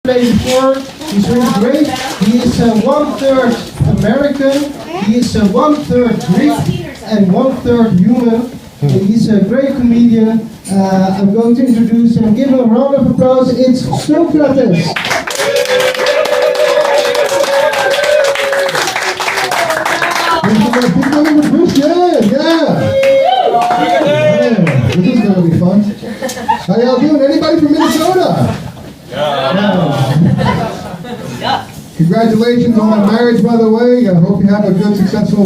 played before. He's really great. He is 1/3 American. He is 1/3 Greek and 1/3 human. He's a great comedian. I'm going to introduce him. Give him a round of applause. It's Socrates. This is going to be fun. How y'all doing? Anybody from Minnesota? Yeah. Congratulations on my marriage, by the way. I hope you have a good, successful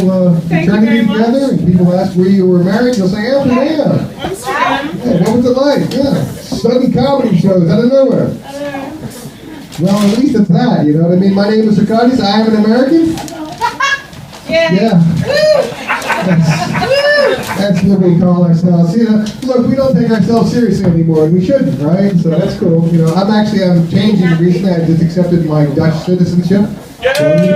eternity together. And people ask where you were married, you'll say Amsterdam. Amsterdam. Hey, what was it like? Yeah. Stunning comedy shows out of nowhere. Well, at least it's that, you know what I mean? My name is Socrates. I am an American. Yeah. That's what we call ourselves. You know, look, we don't take ourselves seriously anymore, and we shouldn't, right? So that's cool. You know, I'm changing recently. I just accepted my Dutch citizenship. So you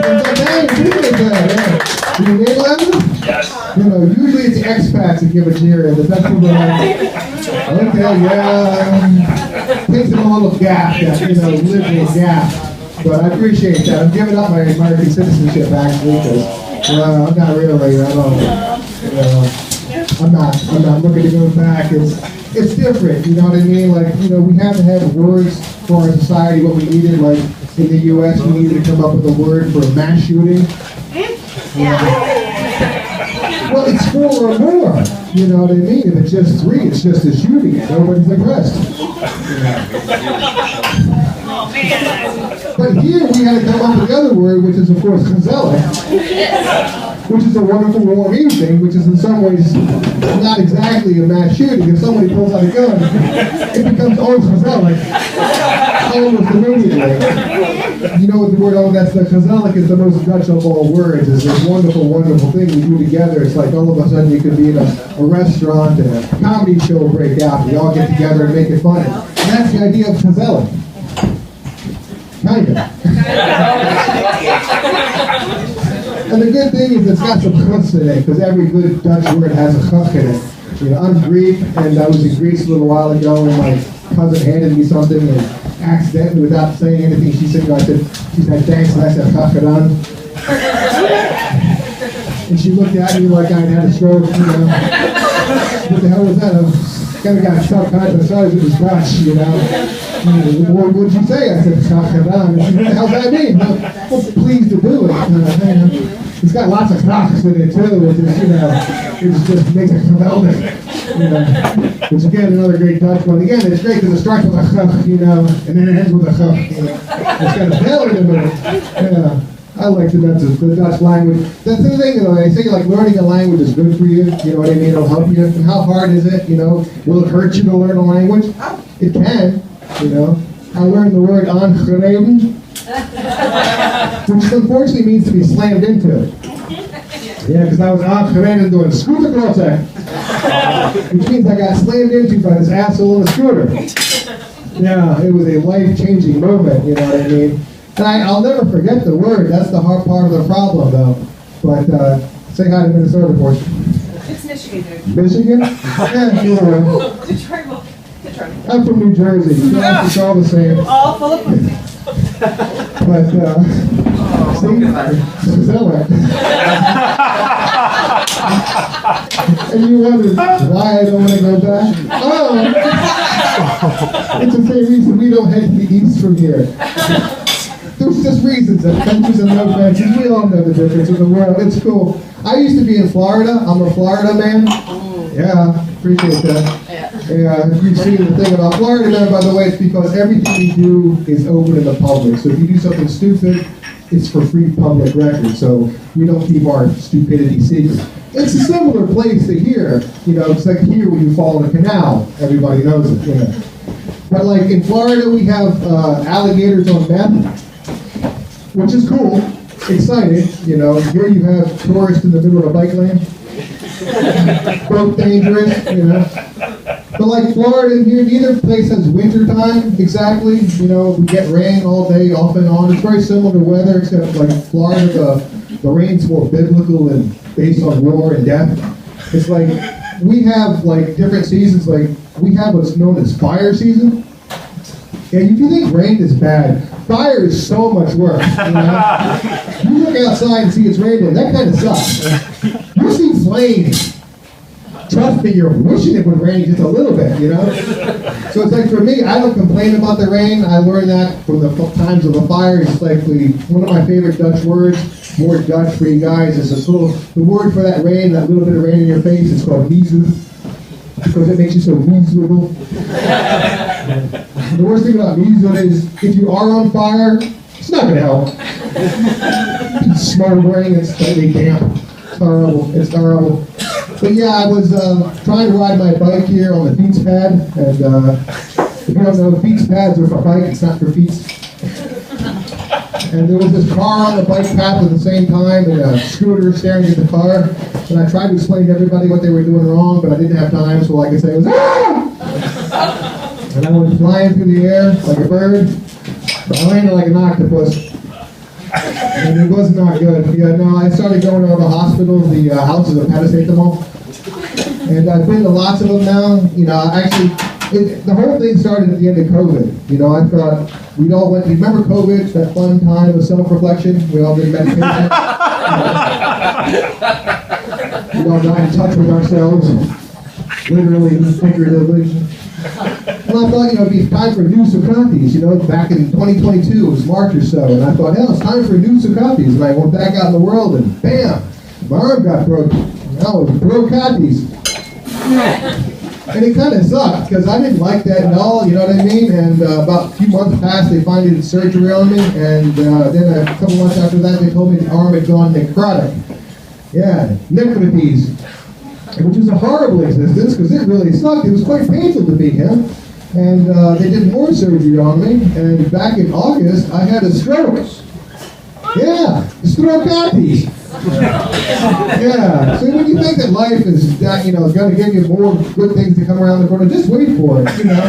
Nederlanders? Yes. You know, usually it's expats that give a cheer, and the Dutch people are like, okay, yeah, takes them a little gap, that, you know, liberal gap. But I appreciate that. I'm giving up my American citizenship, actually, because I'm not really, I'm not looking to go back. It's different, you know what I mean? Like, you know, we haven't had words for our society, what we needed, like in the US, we needed to come up with a word for a mass shooting. Well, it's 4 or more, you know what I mean? If it's just 3, it's just a shooting, nobody's impressed. But here we had to come up with the other word, which is of course gezellig, which is a wonderful warm evening, which is in some ways not exactly a mass shooting. If somebody pulls out a gun, it becomes all gezellig almost immediately. You know what the word, that's the gezellig is the most Dutch of all words. It's this wonderful, wonderful thing we do together. It's like all of a sudden you could be in a restaurant and a comedy show break out. We all get together and make it fun. And that's the idea of gezellig. Kind of. And the good thing is it's got some chutzpah in it, because every good Dutch word has a chuk in it. You know, I'm Greek, and I was in Greece a little while ago, and my cousin handed me something, and accidentally, without saying anything, she said, thanks, and I said, chakaran. And she looked at me like I'd had a stroke, you know. What the hell was that? I kind of got shocked kind of size it was Dutch, you know. What would you say? I said, chakaran. What the hell does that mean? Well, pleased to do it. It's got lots of cracks in it too, which is, you know, it just makes it velvet. You know, which again, another great Dutch one. Again, it's great because it starts with a chuk, you know, and then it ends with a chuk. You know. It's got a bell in it. Yeah. I like the Dutch language. That's the thing, though. They say like learning a language is good for you. You know what I mean? It'll help you. And how hard is it? You know, will it hurt you to learn a language? It can. You know, I learned the word aangereden, which unfortunately means to be slammed into. Yeah, because I was aangereden doing scooterklotsen, which means I got slammed into by this asshole on a scooter. Yeah, it was a life-changing moment. You know what I mean? And I'll never forget the word. That's the hard part of the problem, though. But say hi to Minnesota for us. It's Michigan, dude. Michigan? Yeah, sure. Detroit. I'm from New Jersey. So it's all the same. All full of pussy. But, see? Is that right? And you wonder why I don't want to go back? Oh! It's the same reason we don't head to the east from here. There's just reasons, fences and no fences. We all know the difference in the world. It's cool. I used to be in Florida. I'm a Florida man. Yeah, appreciate that. Yeah, you've seen the thing about Florida now, by the way, it's because everything we do is open to the public. So if you do something stupid, it's for free public record. So we don't keep our stupidity secret. It's a similar place to here. You know, it's like here when you fall in a canal. Everybody knows it, you know. But like in Florida, we have alligators on meth, which is cool, exciting, you know. Here you have tourists in the middle of a bike lane. Both dangerous, you know. But like Florida and here, neither place has winter time exactly. You know, we get rain all day, off and on. It's very similar to weather, except like Florida, the rain's more biblical and based on war and death. It's like we have like different seasons. Like we have what's known as fire season. And if you think rain is bad, fire is so much worse. You know? You look outside and see it's raining, that kind of sucks. You see flames. Trust me, you're wishing it would rain just a little bit, you know? So it's like for me, I don't complain about the rain. I learned that from the times of the fire. It's like one of my favorite Dutch words, more Dutch for you guys, is the word for that rain, that little bit of rain in your face, it's called mizu. Because it makes you so miserable. The worst thing about mizu is if you are on fire, it's not going to help. It's smoldering, it's slightly damp. It's horrible. It's horrible. But yeah, I was trying to ride my bike here on the Fiets pad, and if you don't know, Fiets pads are for bike, it's not for feet. And there was this car on the bike path at the same time, and a scooter staring at the car, and I tried to explain to everybody what they were doing wrong, but I didn't have time, so all I could say was, "Ah!" And I went flying through the air like a bird, but I landed like an octopus. And it was not good. Yeah, no, I started going to the hospital, the houses of paracetamol. And I've been to lots of them now. You know, actually, the whole thing started at the end of COVID. You know, I thought we'd all went, remember COVID, that fun time of self-reflection? We all did meditation. We all got in touch with ourselves, literally and figuratively. And I thought, you know, it'd be time for new Socrates, you know, back in 2022, it was March or so, and I thought, hell, it's time for a new Socrates. And I went back out in the world, and bam, my arm got broken. Now it's Brocates. And it kind of sucked, because I didn't like that at all, you know what I mean? And about a few months passed, they finally did surgery on me, and then a couple months after that, they told me the arm had gone necrotic. Yeah, necrotes. Which was a horrible existence, because it really sucked. It was quite painful to be him. And they did more surgery on me, and back in August, I had a stroke. Yeah, Socrates. Yeah, so when you think that life is, you know, going to give you more good things to come around the corner, just wait for it, you know.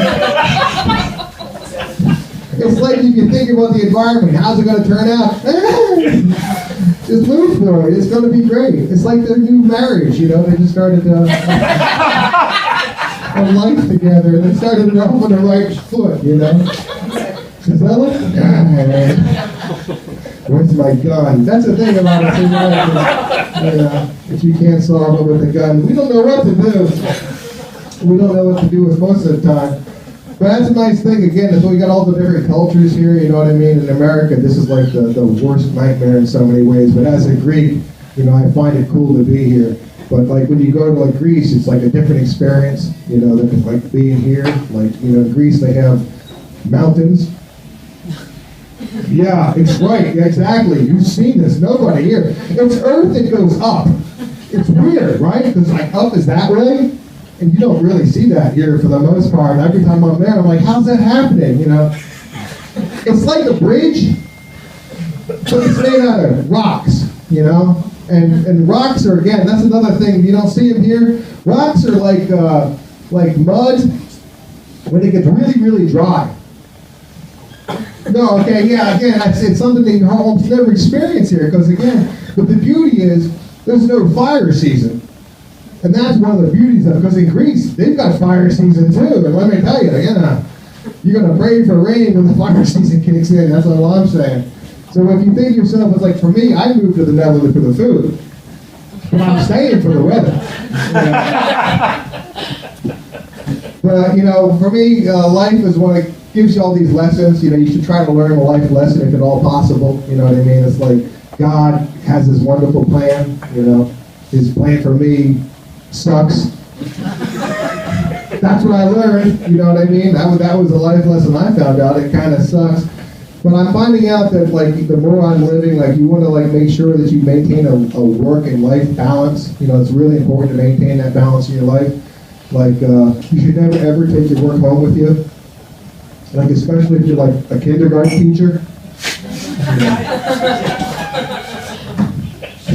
It's like if you think about the environment, how's it going to turn out? Just wait for it, it's going to be great. It's like their new marriage, you know, they just started a life together, and they started it off on the right foot, you know. Gisela? Where's my gun? That's the thing about it, you know, if you can't solve it with a gun, we don't know what to do. We don't know what to do with most of the time. But that's a nice thing, again, is we got all the different cultures here, you know what I mean? In America, this is like the worst nightmare in so many ways, but as a Greek, you know, I find it cool to be here. But like when you go to like Greece, it's like a different experience, you know, than like being here. Like, you know, in Greece they have mountains. Yeah, it's right, yeah, exactly. You've seen this, nobody here. It's earth that goes up. It's weird, right? Because like up is that way. And you don't really see that here for the most part. Every time I'm there, I'm like, how's that happening, you know? It's like a bridge, but it's made out of rocks, you know? And rocks are, again, that's another thing. You don't see them here. Rocks are like mud when it gets really, really dry. No, okay, yeah, again, it's something that you almost never experience here, because again, but the beauty is, there's no fire season. And that's one of the beauties of it, because in Greece, they've got fire season too. And let me tell you, you're going to pray for rain when the fire season kicks in. That's all I'm saying. So if you think to yourself, it's like, for me, I moved to the Netherlands for the food. But I'm staying for the weather. But, you know, for me, life is one that gives you all these lessons. You know, you should try to learn a life lesson if at all possible. You know what I mean? It's like God has this wonderful plan, you know. His plan for me sucks. That's what I learned, you know what I mean? That was a life lesson I found out. It kind of sucks. But I'm finding out that, like, the more I'm living, like, you want to, like, make sure that you maintain a work and life balance. You know, it's really important to maintain that balance in your life. Like, you should never, ever take your work home with you. Like, especially if you're, like, a kindergarten teacher.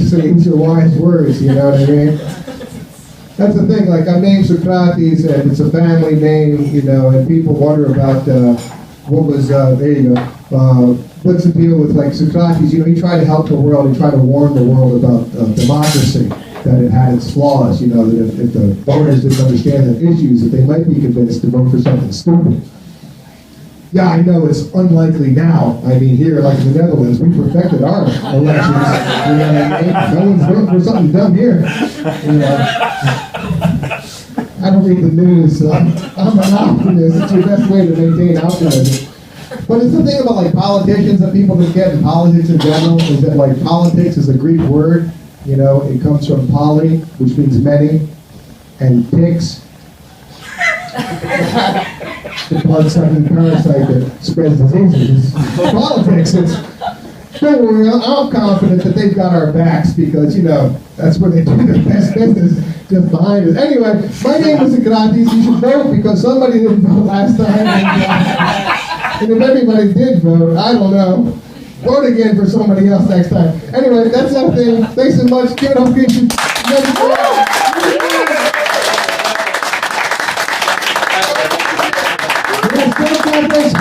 So these are wise words, you know what I mean? That's the thing, like, I'm named Socrates, and it's a family name, you know, and people wonder about what was, there you go, what's the deal with, like, Socrates? You know, he tried to help the world, he tried to warn the world about democracy, that it had its flaws, you know, that if the voters didn't understand the issues, that they might be convinced to vote for something stupid. Yeah, I know, it's unlikely now. I mean, here, like in the Netherlands, we perfected our elections. You know, no one's voting for something dumb here. You know, I don't read the news, so I'm an optimist. It's your best way to maintain optimism. But it's the thing about like politicians that people forget in politics in general is that like politics is a Greek word. You know, it comes from poly, which means many, and pix, the blood-sucking parasite that spreads diseases. Politics, don't worry, I'm confident that they've got our backs because, you know, that's where they do their best business, just behind us. Anyway, my name is Socrates. You should vote because somebody didn't vote last time. And if everybody did vote, I don't know. Vote again for somebody else next time. Anyway, that's that thing. Thanks so much. Give it up, Christian. Thanks,